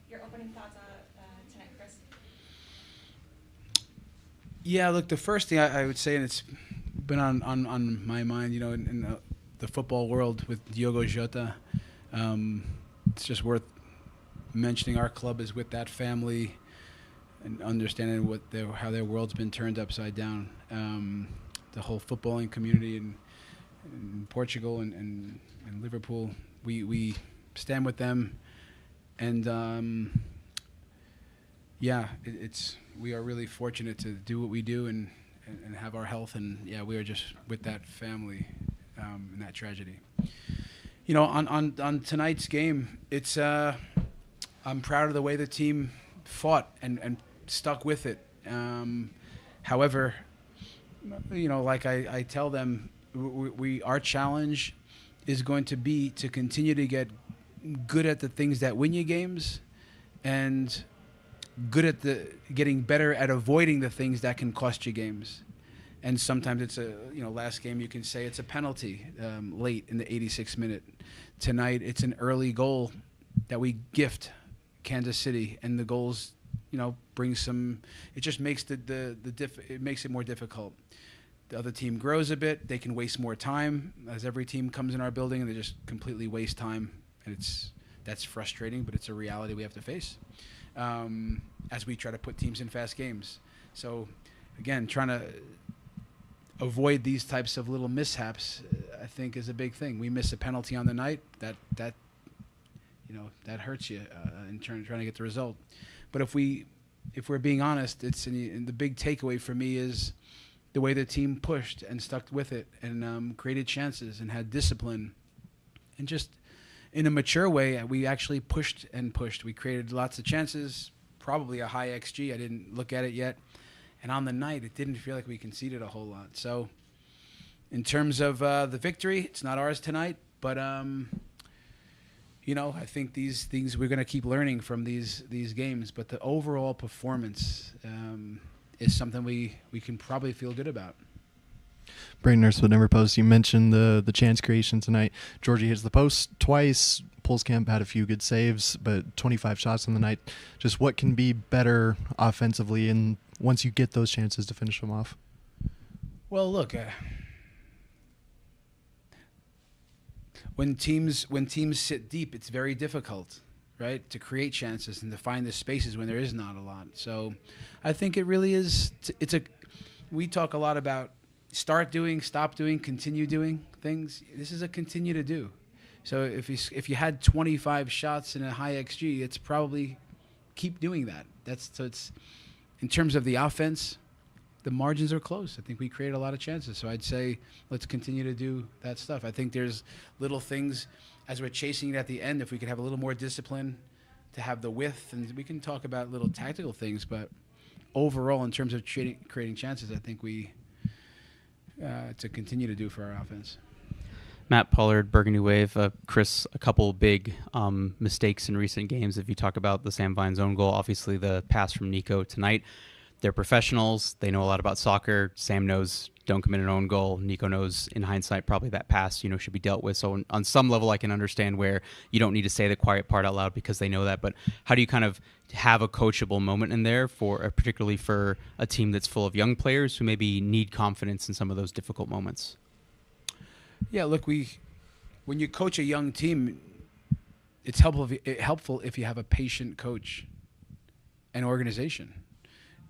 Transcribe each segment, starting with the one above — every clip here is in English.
Your opening thoughts tonight, Chris? Yeah, look, the first thing I would say, and it's been on my mind, in the football world with Diogo Jota, it's just worth mentioning our club is with that family and understanding how their world's been turned upside down. The whole footballing community in Portugal and Liverpool, we stand with them, and we are really fortunate to do what we do and have our health, and we are just with that family in that tragedy. On tonight's game, it's I'm proud of the way the team fought and stuck with it. However, like I tell them, our challenge is going to be to continue to get good at the things that win you games, and good at getting better at avoiding the things that can cost you games. And sometimes it's last game you can say it's a penalty late in the 86th minute. Tonight it's an early goal that we gift Kansas City, and the goals, bring some. It just makes it makes it more difficult. The other team grows a bit; they can waste more time, as every team comes in our building and they just completely waste time, and that's frustrating, but it's a reality we have to face as we try to put teams in fast games. So, again, trying to avoid these types of little mishaps, I think, is a big thing. We miss a penalty on the night that hurts you in trying to get the result. But if we're being honest, the big takeaway for me is the way the team pushed and stuck with it and created chances and had discipline, and just in a mature way, we actually pushed and pushed. We created lots of chances, probably a high XG. I didn't look at it yet. And on the night, it didn't feel like we conceded a whole lot. So in terms of the victory, it's not ours tonight. But, I think these things we're going to keep learning from these games. But the overall performance is something we can probably feel good about. Braden Nurse would never post. You mentioned the chance creation tonight. Georgie hits the post twice. Postgame had a few good saves, but 25 shots on the night. Just what can be better offensively, and once you get those chances to finish them off? Well, look, when teams sit deep, it's very difficult, right, to create chances and to find the spaces when there is not a lot. So I think it really is. We talk a lot about start doing, stop doing, continue doing things. This is a continue to do. So if you had 25 shots in a high XG, it's probably keep doing that. It's in terms of the offense, the margins are close. I think we created a lot of chances. So I'd say let's continue to do that stuff. I think there's little things as we're chasing it at the end. If we could have a little more discipline to have the width, and we can talk about little tactical things, but overall, in terms of creating chances, I think we to continue to do for our offense. Matt Pollard, Burgundy Wave. Chris, a couple big mistakes in recent games. If you talk about the Sam Vine's own goal, obviously the pass from Nico tonight. They're professionals. They know a lot about soccer. Sam knows don't commit an own goal. Nico knows, in hindsight, probably that pass should be dealt with. So on some level, I can understand where you don't need to say the quiet part out loud because they know that. But how do you kind of have a coachable moment in there particularly for a team that's full of young players who maybe need confidence in some of those difficult moments? Yeah, look, when you coach a young team, it's helpful if you have a patient coach and organization,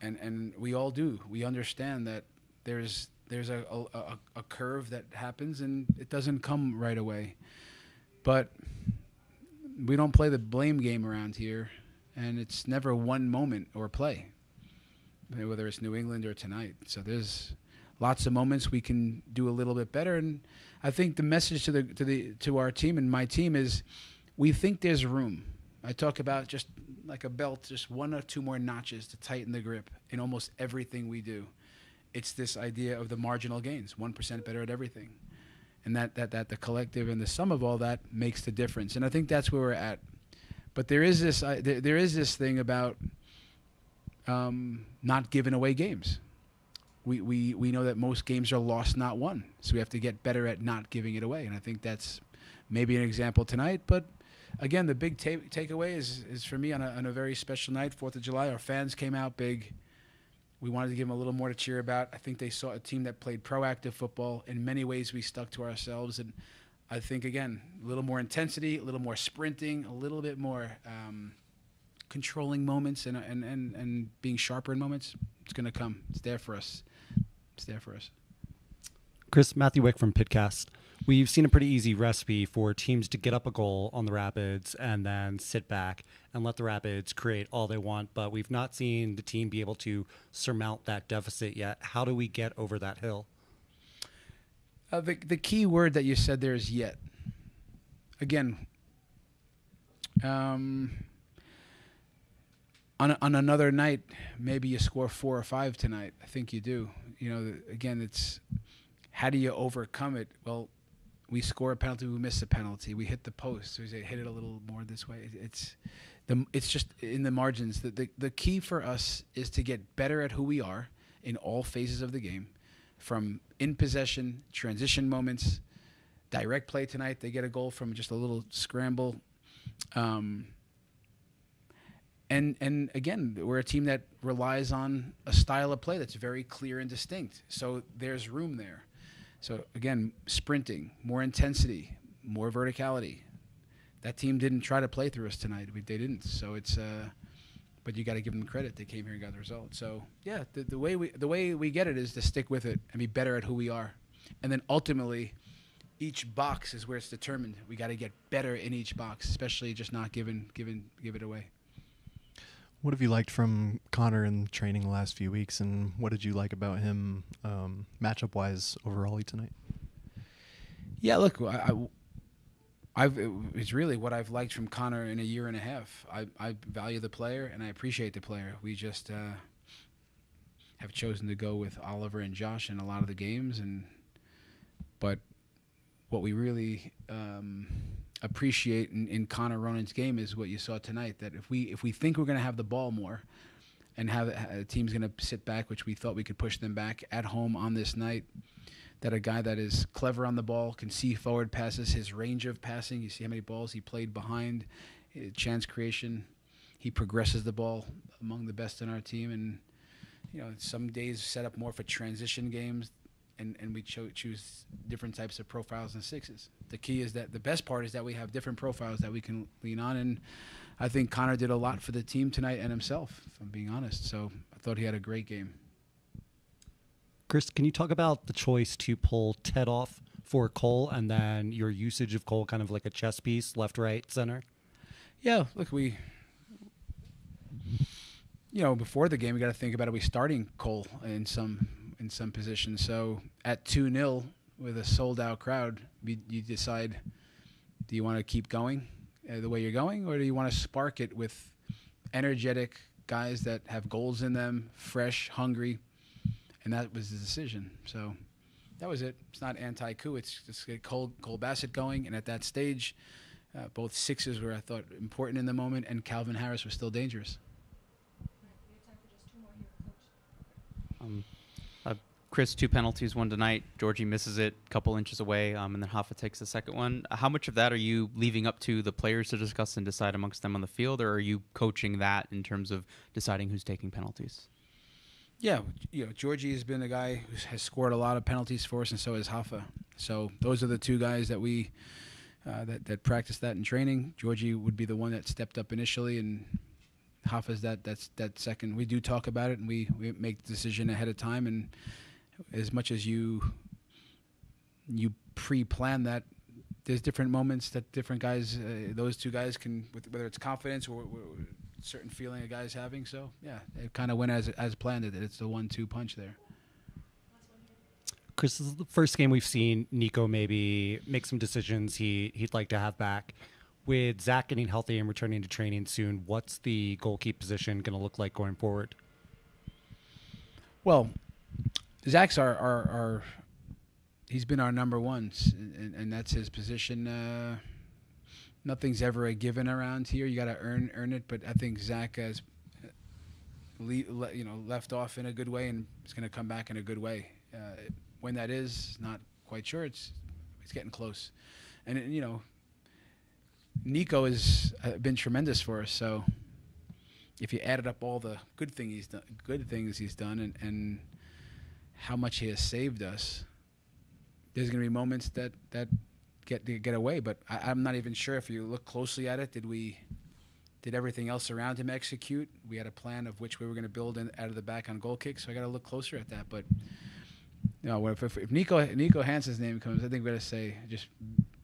and we all do. We understand that there's a curve that happens and it doesn't come right away, but we don't play the blame game around here, and it's never one moment or play, whether it's New England or tonight. So there's lots of moments we can do a little bit better, and I think the message to our team and my team is we think there's room. I talk about just like a belt, just one or two more notches to tighten the grip in almost everything we do. It's this idea of the marginal gains, 1% better at everything, and that the collective and the sum of all that makes the difference. And I think that's where we're at. But there is this thing about not giving away games. We know that most games are lost, not won. So we have to get better at not giving it away. And I think that's maybe an example tonight, but again, the big takeaway is for me on a very special night, 4th of July. Our fans came out big. We wanted to give them a little more to cheer about. I think they saw a team that played proactive football. In many ways, we stuck to ourselves. And I think, again, a little more intensity, a little more sprinting, a little bit more controlling moments and being sharper in moments. It's going to come. It's there for us. It's there for us. Chris, Matthew Wick from Pitcast. We've seen a pretty easy recipe for teams to get up a goal on the Rapids and then sit back and let the Rapids create all they want, but we've not seen the team be able to surmount that deficit yet. How do we get over that hill? The key word that you said there is yet. Again, on another night, maybe you score 4 or 5 tonight. I think you do. Again, it's how do you overcome it? Well, we score a penalty, we miss a penalty, we hit the post, so we say hit it a little more this way. It's just in the margins. The key for us is to get better at who we are in all phases of the game, from in possession, transition moments, direct play tonight. They get a goal from just a little scramble. And again, we're a team that relies on a style of play that's very clear and distinct. So there's room there. So again, sprinting, more intensity, more verticality. That team didn't try to play through us tonight. They didn't. So it's, but you got to give them credit. They came here and got the result. So yeah, the way we get it is to stick with it and be better at who we are, and then ultimately, each box is where it's determined. We got to get better in each box, especially just not give it away. What have you liked from Connor in training the last few weeks, and what did you like about him matchup-wise overall tonight? Yeah, look, it's really what I've liked from Connor in a year and a half. I value the player, and I appreciate the player. We just have chosen to go with Oliver and Josh in a lot of the games, but what we really appreciate in Connor Ronan's game is what you saw tonight, that if we think we're going to have the ball more and have a team's going to sit back, which we thought we could push them back at home on this night, that a guy that is clever on the ball, can see forward passes, his range of passing, you see how many balls he played behind, chance creation, he progresses the ball among the best in our team. And some days set up more for transition games, and we choose different types of profiles and sixes. The key is that the best part is that we have different profiles that we can lean on, and I think Connor did a lot for the team tonight and himself, if I'm being honest. So I thought he had a great game. Chris, can you talk about the choice to pull Ted off for Cole and then your usage of Cole kind of like a chess piece, left, right, center? Yeah, look, before the game, we got to think about, are we starting Cole in some positions? So at 2-0 with a sold-out crowd, you decide, do you want to keep going the way you're going, or do you want to spark it with energetic guys that have goals in them, fresh, hungry? And that was the decision. So that was it. It's not anti-coup. It's just get Cole Bassett going. And at that stage, both sixes were, I thought, important in the moment, and Calvin Harris was still dangerous. We have time for just 2 more here, Coach. Chris, 2 penalties, 1 tonight. Georgie misses it a couple inches away, and then Hoffa takes the second one. How much of that are you leaving up to the players to discuss and decide amongst them on the field, or are you coaching that in terms of deciding who's taking penalties? Yeah, Georgie has been a guy who has scored a lot of penalties for us, and so has Hoffa. So those are the 2 guys that we that practice that in training. Georgie would be the one that stepped up initially, and Hoffa's that second. We do talk about it, and we make the decision ahead of time. And as much as you pre-plan that, there's different moments that different guys, those 2 guys can, whether it's confidence or certain feeling a guy's having. So yeah, it kind of went as planned. It's the 1-2 punch there. Chris, this is the first game we've seen Nico maybe make some decisions he'd like to have back. With Zach getting healthy and returning to training soon, what's the goalkeeper position going to look like going forward? Well, Zach's our he's been our number 1, and that's his position. Nothing's ever a given around here. You got to earn it. But I think Zach has left off in a good way, and is going to come back in a good way. When that is, not quite sure. It's getting close, and Nico has been tremendous for us. So if you added up all the good things he's done, and how much he has saved us, there's going to be moments that get away. But I'm not even sure if you look closely at it. Did everything else around him execute? We had a plan of which way we're going to build out of the back on goal kicks. So I got to look closer at that. But if Nico Hansen's name comes, I think we're going to say just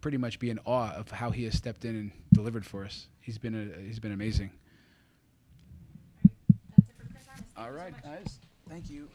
pretty much be in awe of how he has stepped in and delivered for us. He's been amazing. That's it for Chris Armas. All right, guys. Thank you.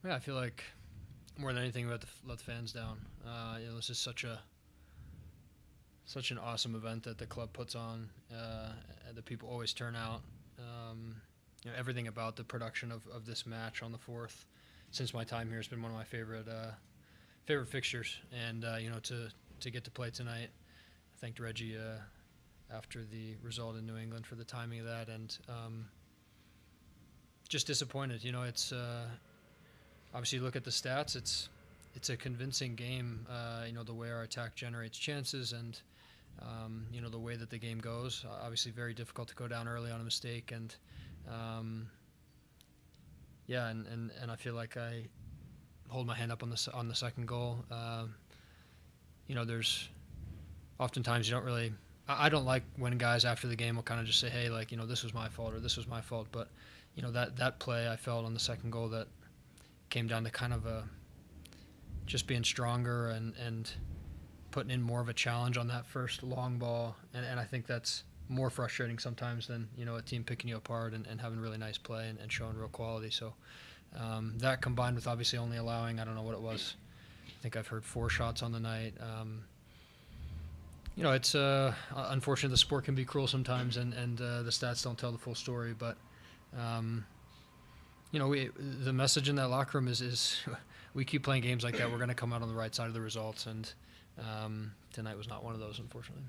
Yeah, I feel like more than anything we have to let the fans down. This is such an awesome event that the club puts on. The people always turn out. Everything about the production of this match on the 4th, since my time here, has been one of my favorite fixtures. And to get to play tonight, I thanked Reggie after the result in New England for the timing of that, and just disappointed. It's obviously you look at the stats. It's a convincing game. The way our attack generates chances, and the way that the game goes. Obviously, very difficult to go down early on a mistake, and and I feel like I hold my hand up on the second goal. There's oftentimes you don't really. I don't like when guys after the game will kind of just say, "Hey, this was my fault," or "This was my fault." But that play I felt on the second goal that came down to kind of just being stronger and putting in more of a challenge on that first long ball, and I think that's more frustrating sometimes than a team picking you apart and having really nice play and showing real quality. So that combined with obviously only allowing, I don't know what it was, I think I've heard 4 shots on the night. It's unfortunate the sport can be cruel sometimes, and the stats don't tell the full story, but the message in that locker room is we keep playing games like that, we're going to come out on the right side of the results, and tonight was not one of those, unfortunately.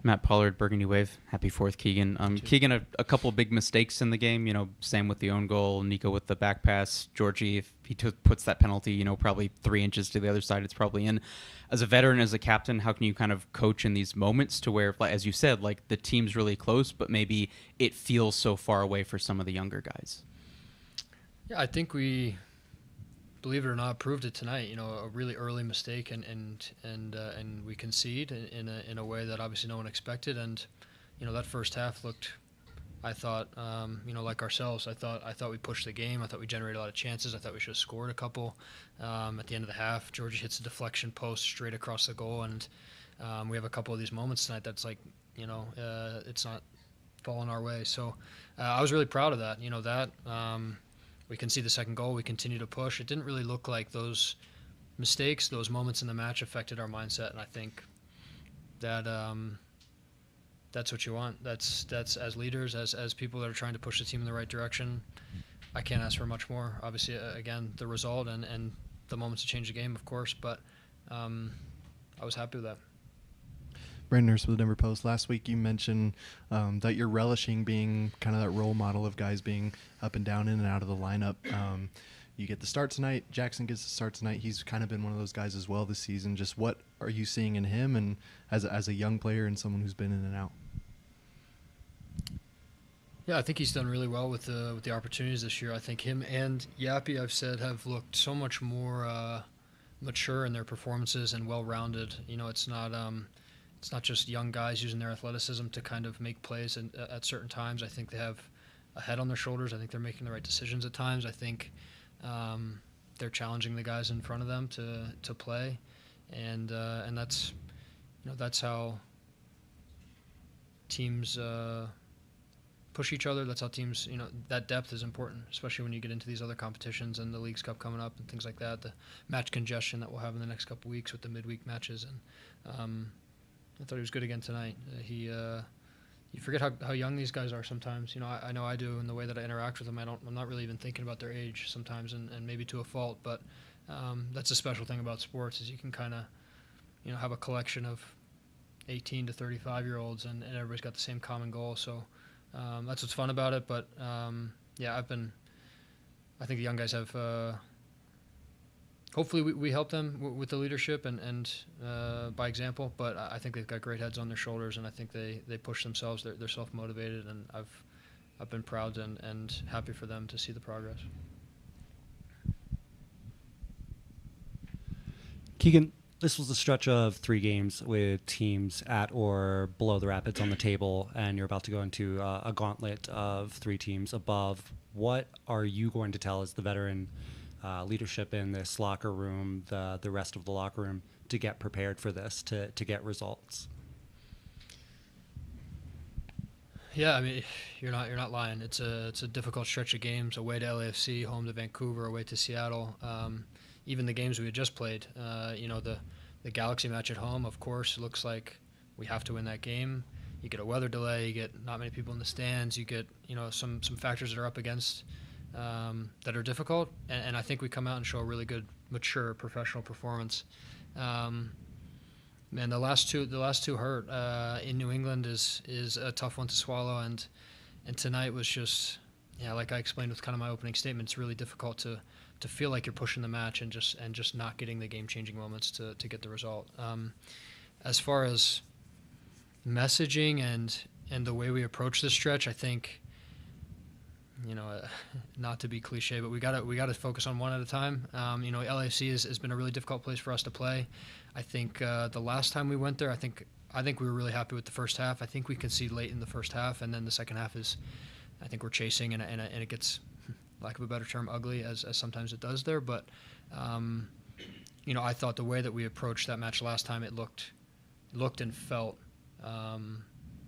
Matt Pollard, Burgundy Wave. Happy 4th, Keegan. Keegan, a couple big mistakes in the game. Sam with the own goal, Nico with the back pass. Georgie, if he puts that penalty, probably 3 inches to the other side, it's probably in. As a veteran, as a captain, how can you kind of coach in these moments to where, as you said, the team's really close, but maybe it feels so far away for some of the younger guys? Yeah, I think we believe it or not, proved it tonight. A really early mistake, and we concede in a way that obviously no one expected. And that first half looked, I thought, like ourselves. I thought we pushed the game. I thought we generated a lot of chances. I thought we should have scored a couple. At the end of the half, Georgia hits a deflection post straight across the goal, and we have a couple of these moments tonight that's like, it's not falling our way. So I was really proud of that. We can see the second goal. We continue to push. It didn't really look like those mistakes, those moments in the match affected our mindset, and I think that that's what you want. That's as leaders, as people that are trying to push the team in the right direction. I can't ask for much more. Obviously, again, the result and the moments to change the game, of course, but I was happy with that. Brandon Nurse with the Denver Post. Last week you mentioned that you're relishing being kind of that role model of guys being up and down, in and out of the lineup. You get the start tonight. Jackson gets the start tonight. He's kind of been one of those guys as well this season. Just what are you seeing in him, and as a young player and someone who's been in and out? Yeah, I think he's done really well with the opportunities this year. I think him and Yappy, I've said, have looked so much more mature in their performances and well-rounded. It's not just young guys using their athleticism to kind of make plays at certain times. I think they have a head on their shoulders. I think they're making the right decisions at times. I think they're challenging the guys in front of them to play, and that's that's how teams push each other. That's how teams that depth is important, especially when you get into these other competitions and the Leagues Cup coming up and things like that. The match congestion that we'll have in the next couple weeks with the midweek matches, and I thought he was good again tonight. You forget how young these guys are sometimes. I know I do in the way that I interact with them. I'm not really even thinking about their age sometimes, and maybe to a fault. But that's a special thing about sports is you can kind of, have a collection of 18 to 35-year-olds, and everybody's got the same common goal. So that's what's fun about it. But yeah, I think the young guys have. Hopefully we help them with the leadership and by example, but I think they've got great heads on their shoulders, and I think they push themselves. They're self-motivated, and I've been proud and happy for them to see the progress. Keegan, this was a stretch of 3 games with teams at or below the Rapids on the table, and you're about to go into a gauntlet of 3 teams above. What are you going to tell as the veteran leadership in this locker room, the rest of the locker room, to get prepared for this, to get results? Yeah, I mean, you're not lying. It's a difficult stretch of games, away to LAFC, home to Vancouver, away to Seattle. Even the games we had just played, the Galaxy match at home, of course, looks like we have to win that game. You get a weather delay, you get not many people in the stands, you get some factors that are up against that are difficult, and I think we come out and show a really good, mature, professional performance. Man, the last two hurt. In New England is a tough one to swallow, and tonight was just, like I explained with kind of my opening statement, it's really difficult to feel like you're pushing the match and just not getting the game-changing moments to get the result. As far as messaging and the way we approach this stretch, I think, not to be cliche, but we gotta focus on one at a time. LAFC has been a really difficult place for us to play. I think the last time we went there, I think we were really happy with the first half. I think we conceded late in the first half, and then the second half is, I think we're chasing, and it gets, lack of a better term, ugly, as sometimes it does there. But I thought the way that we approached that match last time, it looked and felt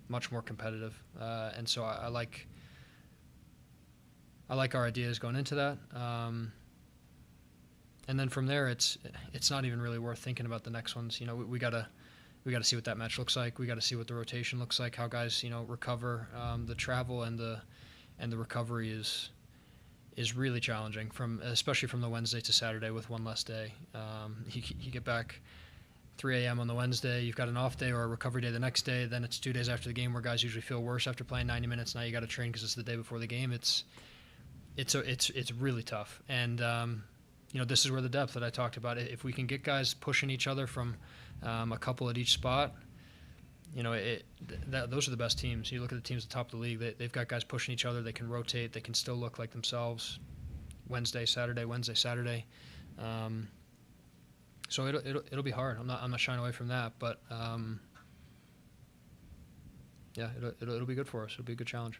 much more competitive, and so I like our ideas going into that, and then from there, it's not even really worth thinking about the next ones. We gotta see what that match looks like. We gotta see what the rotation looks like, how guys recover. The travel and the recovery is really challenging, especially from the Wednesday to Saturday with one less day. You get back 3 a.m. on the Wednesday, you've got an off day or a recovery day the next day, then it's 2 days after the game where guys usually feel worse after playing 90 minutes. Now you got to train because it's the day before the game. It's really tough, and this is where the depth that I talked about. If we can get guys pushing each other from a couple at each spot, those are the best teams. You look at the teams at the top of the league; they've got guys pushing each other. They can rotate. They can still look like themselves. Wednesday, Saturday. So it'll be hard. I'm not shying away from that, but yeah, it'll be good for us. It'll be a good challenge.